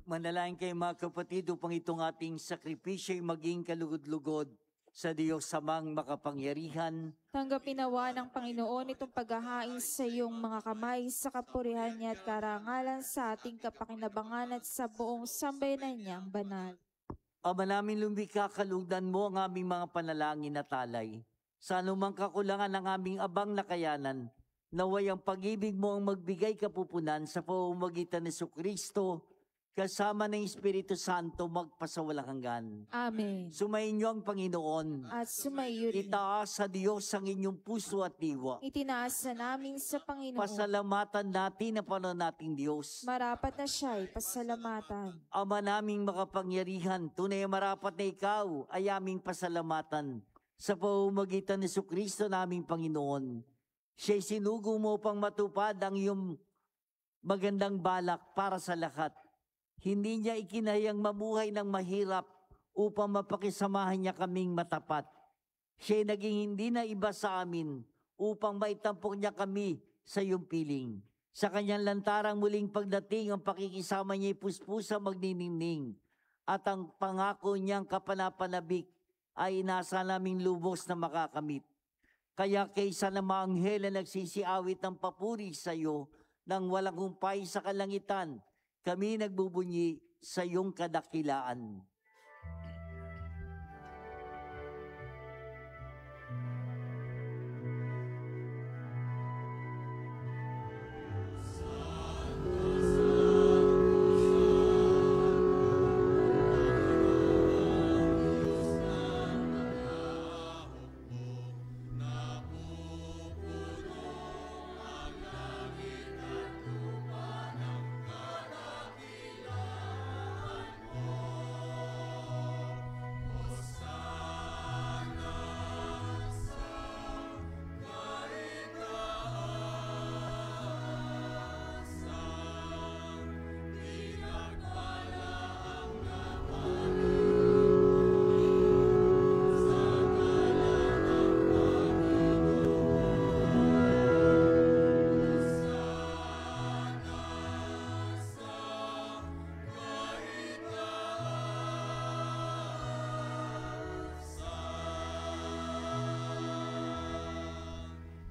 Manalangin kayo mga kapatid upang itong ating sakripisyo ay maging kalugod-lugod sa Diyos samang makapangyarihan, Tanggapin nawa ng Panginoon itong paghahain sa iyong mga kamay sa kapurihan niya at karangalan sa ating kapakinabangan at sa buong sambayanan niyang banal. Ama namin lumikha, kalugdan mo ang aming mga panalangin at alay. Sa anumang kakulangan ng aming abang na kayanan, naway ang pag-ibig mo ang magbigay kapupunan sa pamamagitan ni Jesucristo, kasama ng Espiritu Santo magpasawalang hanggan. Amen. Sumayin niyo ang Panginoon. At sumayo rin. Itaas sa Diyos ang inyong puso at diwa. Itinaas na namin sa Panginoon. Pasalamatan natin ang Panginoon nating Diyos. Marapat na siya'y pasalamatan. Ama naming makapangyarihan, tunay marapat na ikaw ay aming pasalamatan sa pamamagitan ni Jesucristo naming Panginoon. Siya'y sinugo mo upang matupad ang iyong magandang balak para sa lahat. Hindi niya ikinahayang mamuhay ng mahirap upang mapakisamahan niya kaming matapat. Siya'y naging hindi na iba sa amin upang maitampok niya kami sa iyong piling. Sa kanyang lantarang muling pagdating, ang pakikisama niya puspusa magniningning. At ang pangako niyang kapanapanabik ay inasa naming lubos na makakamit. Kaya kaysa na maanghel na nagsisiawit ng papuri sa iyo nang walang humpay sa kalangitan, kami nagbubunyi sa iyong kadakilaan.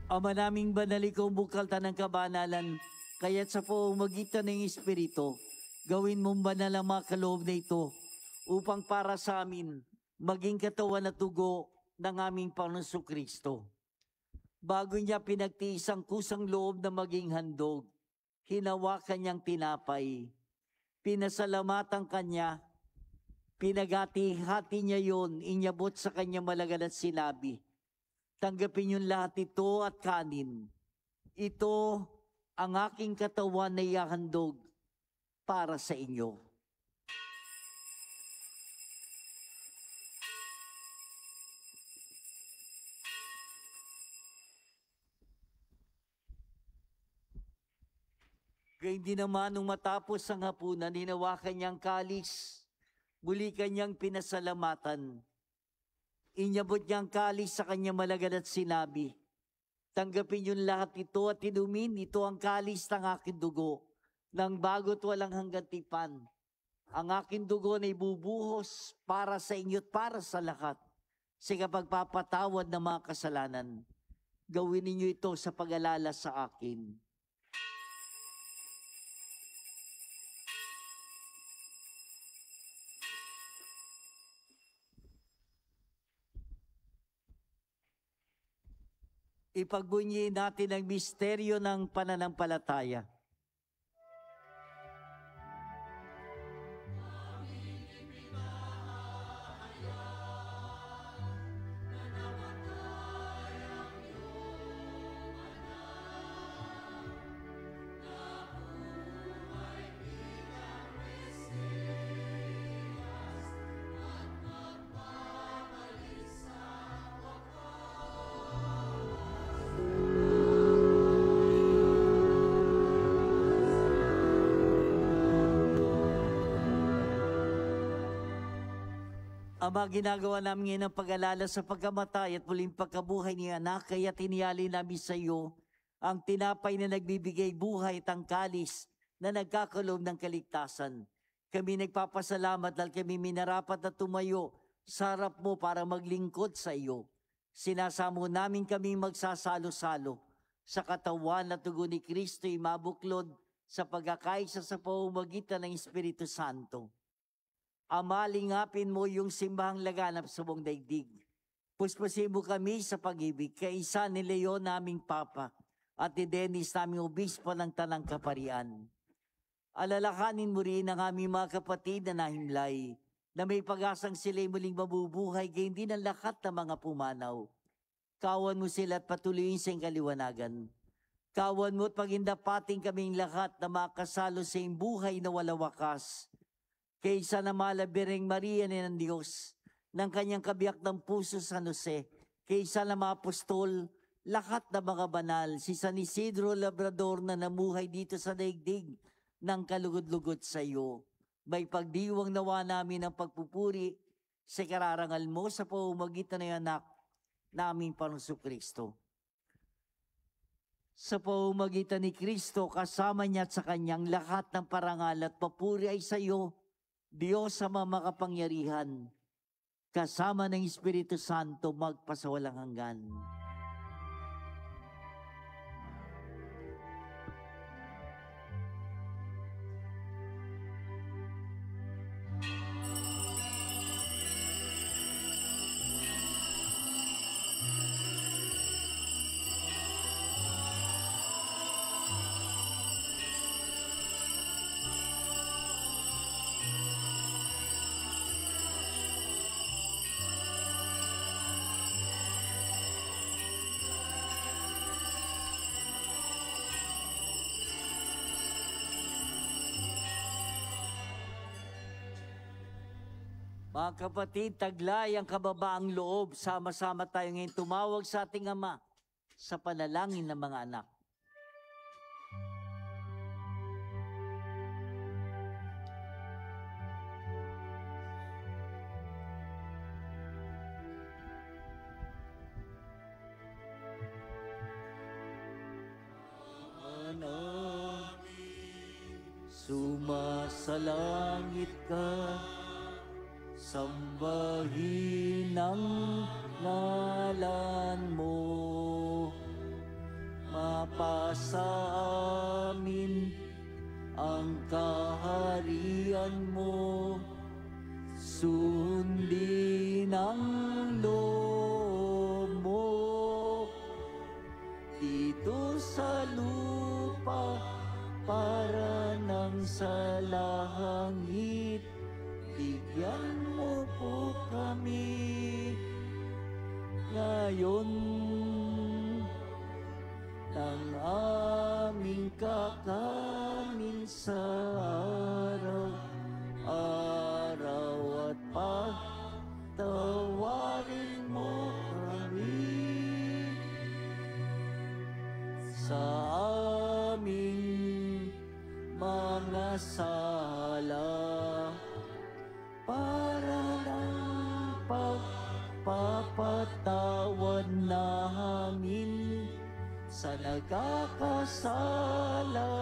Ama naming banal, ikaw bukalta ng kabanalan, kaya't sa pamamagitan ng Espiritu, gawin mong banal ang mga kaloob na ito, upang para sa amin, maging katawan at tugo ng aming Panginoon Jesucristo. Bago niya pinagtiis ang kusang loob na maging handog, hinawakan niyang tinapay, pinasalamatan kanya, pinagati-hati niya yon, inyabot sa kanya malagan at sinabi, tanggapin yung lahat ito at kanin. Ito ang aking katawan na ihahandog para sa inyo. Gayun din naman nung matapos ang hapunan, hinawakan niyang kalis, muli kanyang pinasalamatan. Inyabot niyang kalis sa kanya malagan at sinabi, tanggapin yung lahat ito at inumin, ito ang kalis ng aking dugo, ng bago't walang hanggang tipan. Ang aking dugo na ibubuhos para sa inyo at para sa lahat, sa kapagpapatawad ng mga kasalanan. Gawin ninyo ito sa pag-alala sa akin. Ipagbunyi natin ang misteryo ng pananampalataya. Ama, ginagawa namin ngayon ang pag-alala sa pagkamatay at muling pagkabuhay ni anak, kaya tiniyali namin sa iyo ang tinapay na nagbibigay buhay at ang kalis na nagkakaloob ng kaligtasan. Kami nagpapasalamat dahil kami minarapat na tumayo sa harap mo para maglingkod sa iyo. Sinasamo namin kami magsasalo-salo sa katawan at dugo ni Kristo'y mabuklod sa pagkakaisa sa pamamagitan ng Espiritu Santo. Ama, lingapin mo yung simbahang laganap sa buong daigdig. Puspusin mo kami sa pag-ibig, kaisa ni Leon naming Papa at ni Dennis naming Obispo ng Tanang Kaparian. Alalahanin mo rin ang aming mga kapatid na nahimlay, na may pag-asang sila'y muling mabubuhay, gayon din ang lahat ng mga pumanaw. Kawan mo sila at patuloyin sa iyong kaliwanagan. Kawan mo at pagindapating kaming lahat na makasalo sa iyong buhay na wala wakas. Kaysa na malabireng Maria ni ng Diyos, ng kanyang kabiyak ng puso San Jose, kaysa na mga apostol, lahat na mga banal, si San Isidro Labrador na namuhay dito sa daigdig ng kalugod-lugod sa iyo. May pagdiwang nawa namin ang pagpupuri sa kararangal mo sa pamamagitan ng anak naming Panginoong Kristo. Sa pamamagitan ni Kristo, kasama niya at sa kanyang lahat ng parangal at papuri ay sa iyo, Diyos sa makapangyarihan, kasama ng Espiritu Santo magpasawalang hanggan. Mga kapatid, taglay ang kababaang loob. Sama-sama tayo ngayon tumawag sa ating Ama sa panalangin ng mga anak. Sumasalangit ka, sambahin ang ngalan mo, mapasa amin ang kaharian mo, sundin ang loob mo, dito sa lupa para nang sa langit. Bigyan mo po kami ngayon ng aming kakanin sa araw-araw at patawarin mo kami sa aming mga sala, para ng pagpapatawad namin sa nagkakasala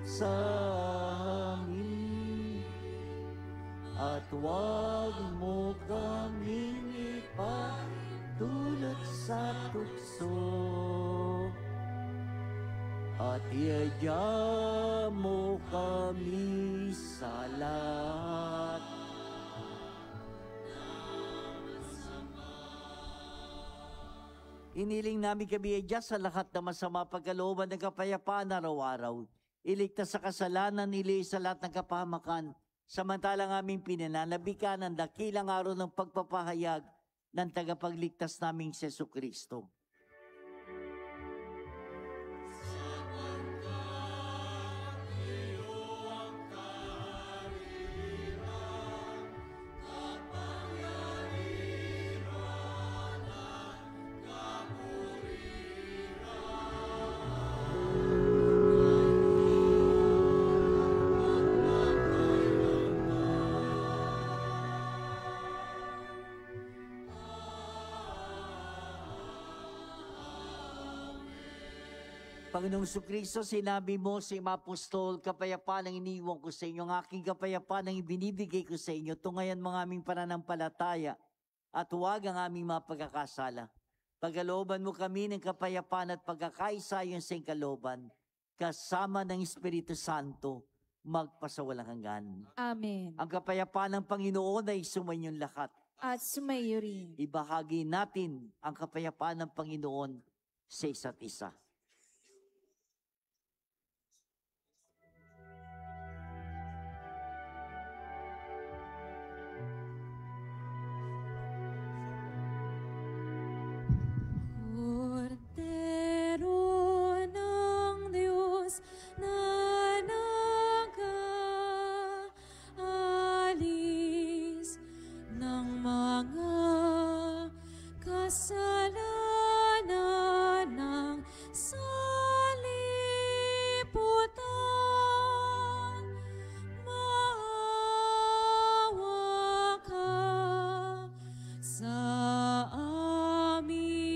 sa amin. At huwag mo kaming ipatulot sa tukso, at iadya mo kami sa lahat. Iniling namin kami iadya sa lahat na masama, pagkalooban ng kapayapaan araw-araw. Iligtas sa kasalanan, iligtas sa lahat ng kapahamakan, samantalang aming pinananabikan ang dakilang araw ng pagpapahayag ng tagapagligtas naming si Jesucristo. Panginoong Sukristo, sinabi mo sa mga apostol, kapayapaan ang iniwan ko sa inyo, ang aking kapayapaan ang ibinibigay ko sa inyo, tungayan mga aming pananampalataya at huwag ang aming mga pagkakasala. Pagkalooban mo kami ng kapayapaan at pagkakaisa yon sa kalooban, kasama ng Espiritu Santo, magpasawalang hanggan. Amen. Ang kapayapaan ng Panginoon ay sumainyo lahat. At sumayo rin. Ibahagi natin ang kapayapaan ng Panginoon sa isa't isa. Kordero ng Diyos na nag-aalis ng mga kasalanan ng saliputan, maawa ka sa amin.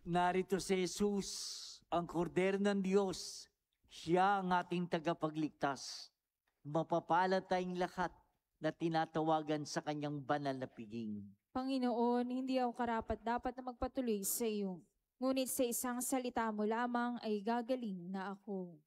Narito si Jesus, ang kordero ng Diyos. Siya ang ating tagapagligtas. Mapapalad tayong lahat na tinatawagan sa kanyang banal na piging. Panginoon, hindi ako karapat-dapat na magpatuloy sa iyo. Ngunit sa isang salita mo lamang ay gagaling na ako.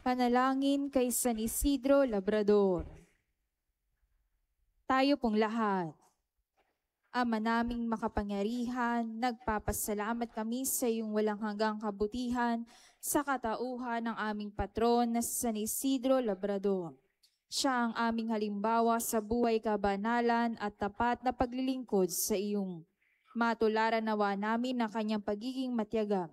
Panalangin kay San Isidro Labrador. Tayo pong lahat. Ama naming makapangyarihan, nagpapasalamat kami sa iyong walang hanggang kabutihan sa katauhan ng aming patron na si San Isidro Labrador. Siya ang aming halimbawa sa buhay kabanalan at tapat na paglilingkod sa iyong. Matularan nawa namin ang kanyang pagiging matyaga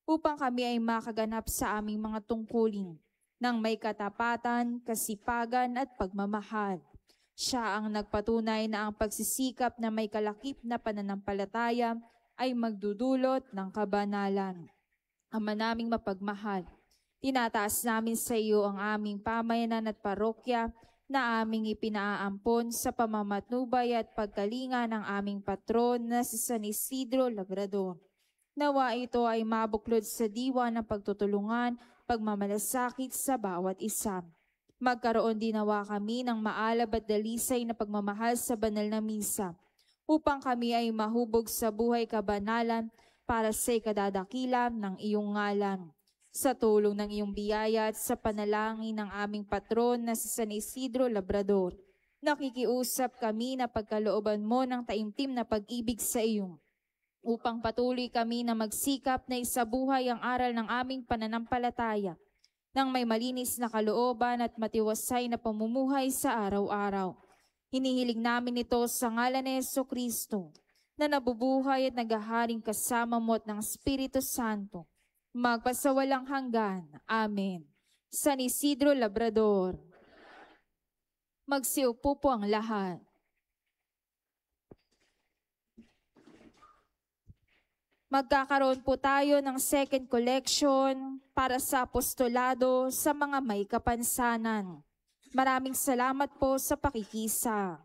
upang kami ay makaganap sa aming mga tungkulin ng may katapatan, kasipagan at pagmamahal. Siya ang nagpatunay na ang pagsisikap na may kalakip na pananampalataya ay magdudulot ng kabanalan. Ama naming mapagmahal, tinataas namin sa iyo ang aming pamayanan at parokya na aming ipinaampon sa pamamatnubay at pagkalinga ng aming patron na si San Isidro Labrador. Nawa ito ay mabuklod sa diwa ng pagtutulungan, pagmamalasakit sa bawat isa. Magkaroon din nawa kami ng maalab at dalisay na pagmamahal sa banal na misa, upang kami ay mahubog sa buhay kabanalan para sa ikadadakilan ng iyong ngalan. Sa tulong ng iyong biyaya at sa panalangin ng aming patron na si San Isidro Labrador, nakikiusap kami na pagkalooban mo ng taimtim na pag-ibig sa iyo, upang patuloy kami na magsikap na isabuhay ang aral ng aming pananampalataya, ng may malinis na kalooban at matiwasay na pamumuhay sa araw-araw. Hinihiling namin ito sa ngalan ni Jesucristo, na nabubuhay at naghaharing kasama mo at ng Espiritu Santo, magpasawalang hanggan. Amen. San Isidro Labrador. Magsiupo po ang lahat. Magkakaroon po tayo ng second collection para sa apostolado sa mga may kapansanan. Maraming salamat po sa pakikisa.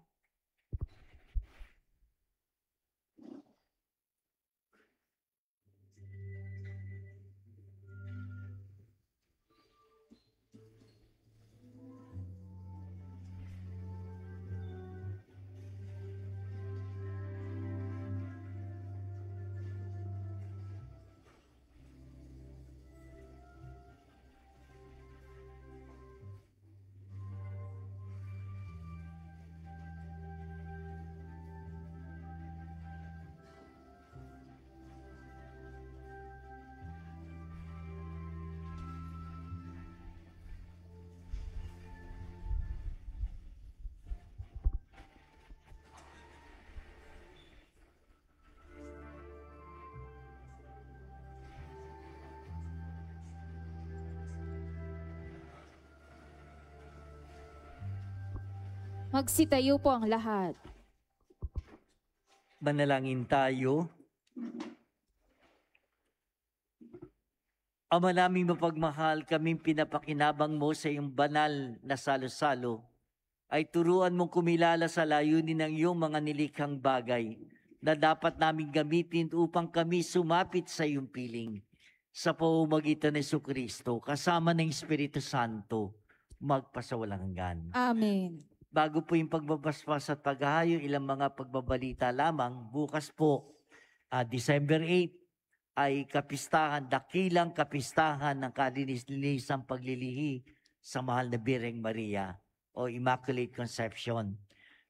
Magsitayo po ang lahat. Manalangin tayo. Ama naming mapagmahal, kaming pinapakinabang mo sa iyong banal na salo-salo, ay turuan mong kumilala sa layunin ng iyong mga nilikhang bagay na dapat naming gamitin upang kami sumapit sa iyong piling. Sa pamamagitan ni Jesucristo, kasama ng Espiritu Santo, magpasawalang hanggan. Amen. Bago po yung pagbabasbas at paghahayo, ilang mga pagbabalita lamang. Bukas po, December 8, ay kapistahan, dakilang kapistahan ng kalinisan paglilihi sa mahal na Birheng Maria o Immaculate Conception.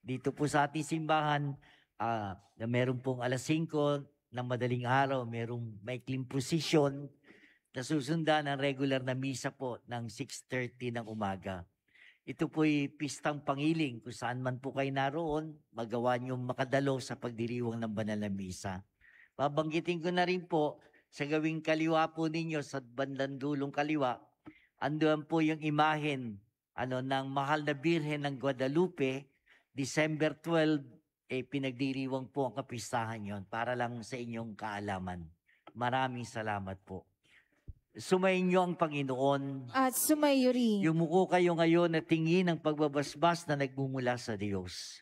Dito po sa ating simbahan, meron pong alas 5 ng madaling araw, merong maikling prosesyon na susundan ng regular na misa po ng 6:30 ng umaga. Ito po'y pistang pangiling, kung saan man po kayo naroon, magawa niyong makadalo sa pagdiriwang ng banal na misa. Babanggitin ko na rin po, sa gawing kaliwa po ninyo, sa bandang dulong kaliwa, andoon po yung imahen ng mahal na Birhen ng Guadalupe. December 12, pinagdiriwang po ang kapistahan yon, para lang sa inyong kaalaman. Maraming salamat po. Sumayin niyo ang Panginoon. At sumayo rin. Yumuko kayo ngayon na tingin ang pagbabasbas na nagmumula sa Diyos.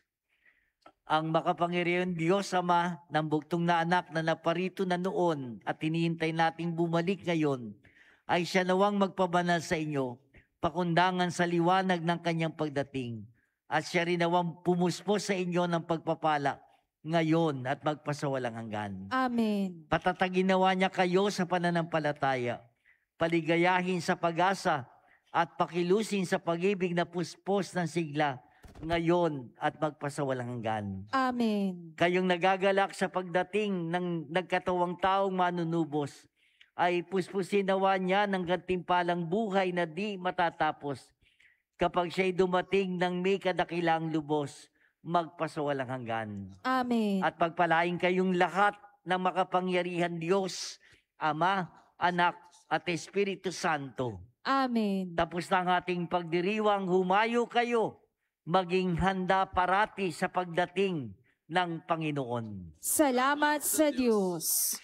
Ang makapangyarihan Diyos Ama ng bugtong na anak na naparito na noon at hinihintay nating bumalik ngayon, ay siya nawang magpabanal sa inyo, pakundangan sa liwanag ng kanyang pagdating, at siya rin nawang pumuspos sa inyo ng pagpapala ngayon at magpasawalang hanggan. Amen. Patatagin nawa niya kayo sa pananampalataya, paligayahin sa pag-asa at pakilusin sa pag-ibig na puspos ng sigla ngayon at magpasawalang hanggan. Amen. Kayong nagagalak sa pagdating ng nagkatawang taong manunubos, ay puspusin nawa niya ng gantimpalang buhay na di matatapos. Kapag siya'y dumating ng may kadakilang lubos, magpasawalang hanggan. Amen. At pagpalain kayong lahat ng makapangyarihan Diyos, Ama, Anak, at Espiritu Santo. Amen. Tapos na ang ating pagdiriwang, humayo kayo, maging handa parati sa pagdating ng Panginoon. Salamat sa Diyos.